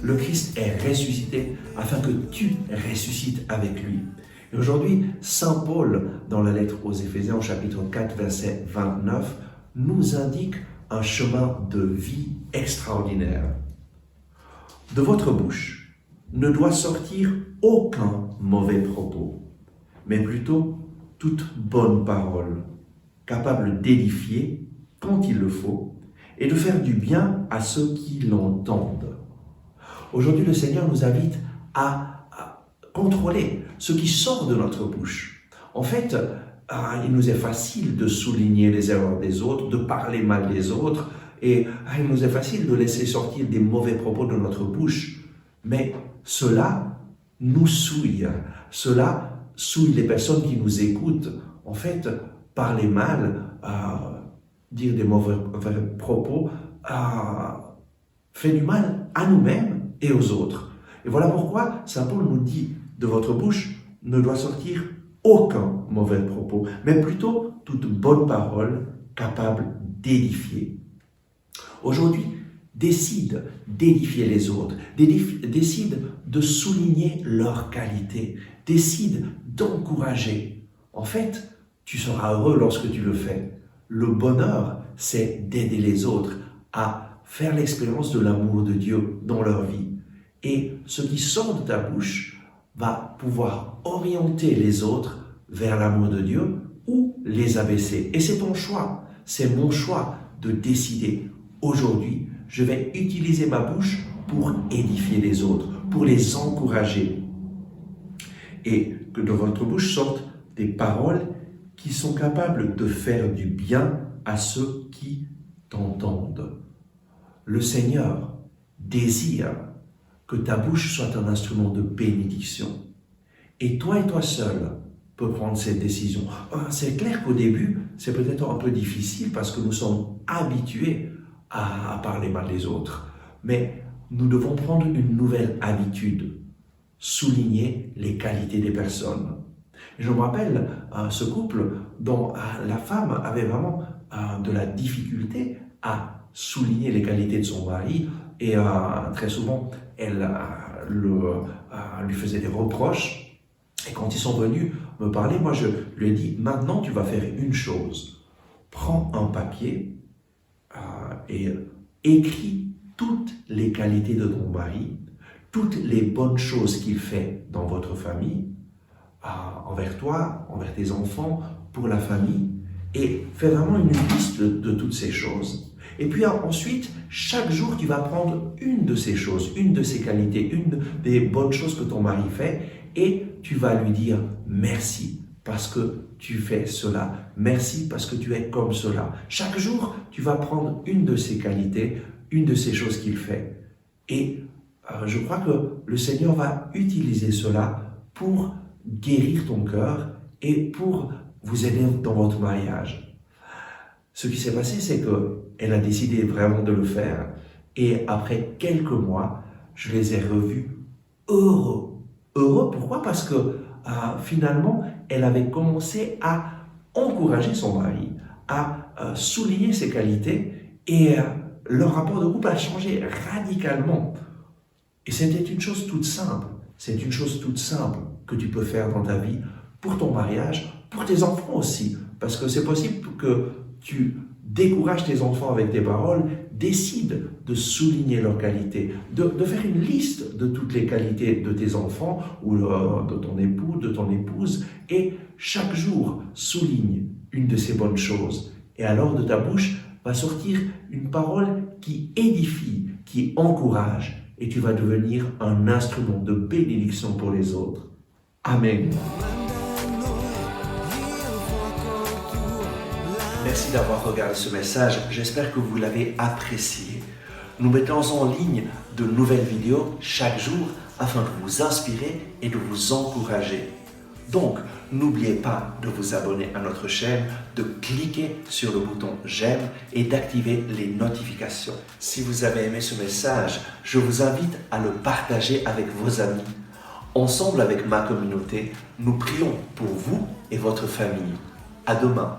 Le Christ est ressuscité afin que tu ressuscites avec lui. Et aujourd'hui, Saint Paul, dans la lettre aux Éphésiens, au chapitre 4, verset 29, nous indique un chemin de vie extraordinaire. De votre bouche ne doit sortir aucun mauvais propos, mais plutôt toute bonne parole, capable d'édifier quand il le faut et de faire du bien à ceux qui l'entendent. Aujourd'hui, le Seigneur nous invite à contrôler ce qui sort de notre bouche. En fait, il nous est facile de souligner les erreurs des autres, de parler mal des autres, et il nous est facile de laisser sortir des mauvais propos de notre bouche. Mais cela nous souille. Cela souille les personnes qui nous écoutent. En fait, parler mal, dire des mauvais propos, fait du mal à nous-mêmes et aux autres. Et voilà pourquoi Saint Paul nous dit, de votre bouche ne doit sortir aucun mauvais propos, mais plutôt toute bonne parole capable d'édifier. Aujourd'hui, décide d'édifier les autres, décide de souligner leurs qualités, décide d'encourager. En fait, tu seras heureux lorsque tu le fais. Le bonheur, c'est d'aider les autres à faire l'expérience de l'amour de Dieu dans leur vie. Et ce qui sort de ta bouche va pouvoir orienter les autres vers l'amour de Dieu ou les abaisser. Et c'est ton choix, c'est mon choix de décider. Aujourd'hui, je vais utiliser ma bouche pour édifier les autres, pour les encourager. Et que de votre bouche sortent des paroles qui sont capables de faire du bien à ceux qui t'entendent. Le Seigneur désire que ta bouche soit un instrument de bénédiction. Et toi seul peux prendre cette décision. C'est clair qu'au début, c'est peut-être un peu difficile parce que nous sommes habitués à parler mal des autres. Mais nous devons prendre une nouvelle habitude, souligner les qualités des personnes. Et je me rappelle ce couple dont la femme avait vraiment de la difficulté à souligner les qualités de son mari et très souvent elle lui faisait des reproches. Et quand ils sont venus me parler, moi je lui ai dit, maintenant tu vas faire une chose, prends un papier et écris toutes les qualités de ton mari, toutes les bonnes choses qu'il fait dans votre famille, envers toi, envers tes enfants, pour la famille, et fais vraiment une liste de toutes ces choses. Et puis ensuite, chaque jour, tu vas prendre une de ces choses, une de ces qualités, une des bonnes choses que ton mari fait, et tu vas lui dire merci parce que tu fais cela, merci parce que tu es comme cela. Chaque jour, tu vas prendre une de ces qualités, une de ces choses qu'il fait. Et je crois que le Seigneur va utiliser cela pour guérir ton cœur et pour vous aider dans votre mariage. Ce qui s'est passé, c'est qu'elle a décidé vraiment de le faire. Et après quelques mois, je les ai revus heureux. Heureux, pourquoi? Parce que finalement, elle avait commencé à encourager son mari, à souligner ses qualités et leur rapport de couple a changé radicalement. Et c'était une chose toute simple. C'est une chose toute simple que tu peux faire dans ta vie, pour ton mariage, pour tes enfants aussi. Parce que c'est possible que tu décourages tes enfants avec tes paroles, décide de souligner leurs qualités, de faire une liste de toutes les qualités de tes enfants ou de ton époux, de ton épouse, et chaque jour souligne une de ces bonnes choses. Et alors de ta bouche va sortir une parole qui édifie, qui encourage, et tu vas devenir un instrument de bénédiction pour les autres. Amen. Merci d'avoir regardé ce message, j'espère que vous l'avez apprécié. Nous mettons en ligne de nouvelles vidéos chaque jour afin de vous inspirer et de vous encourager. Donc, n'oubliez pas de vous abonner à notre chaîne, de cliquer sur le bouton j'aime et d'activer les notifications. Si vous avez aimé ce message, je vous invite à le partager avec vos amis. Ensemble avec ma communauté, nous prions pour vous et votre famille. À demain.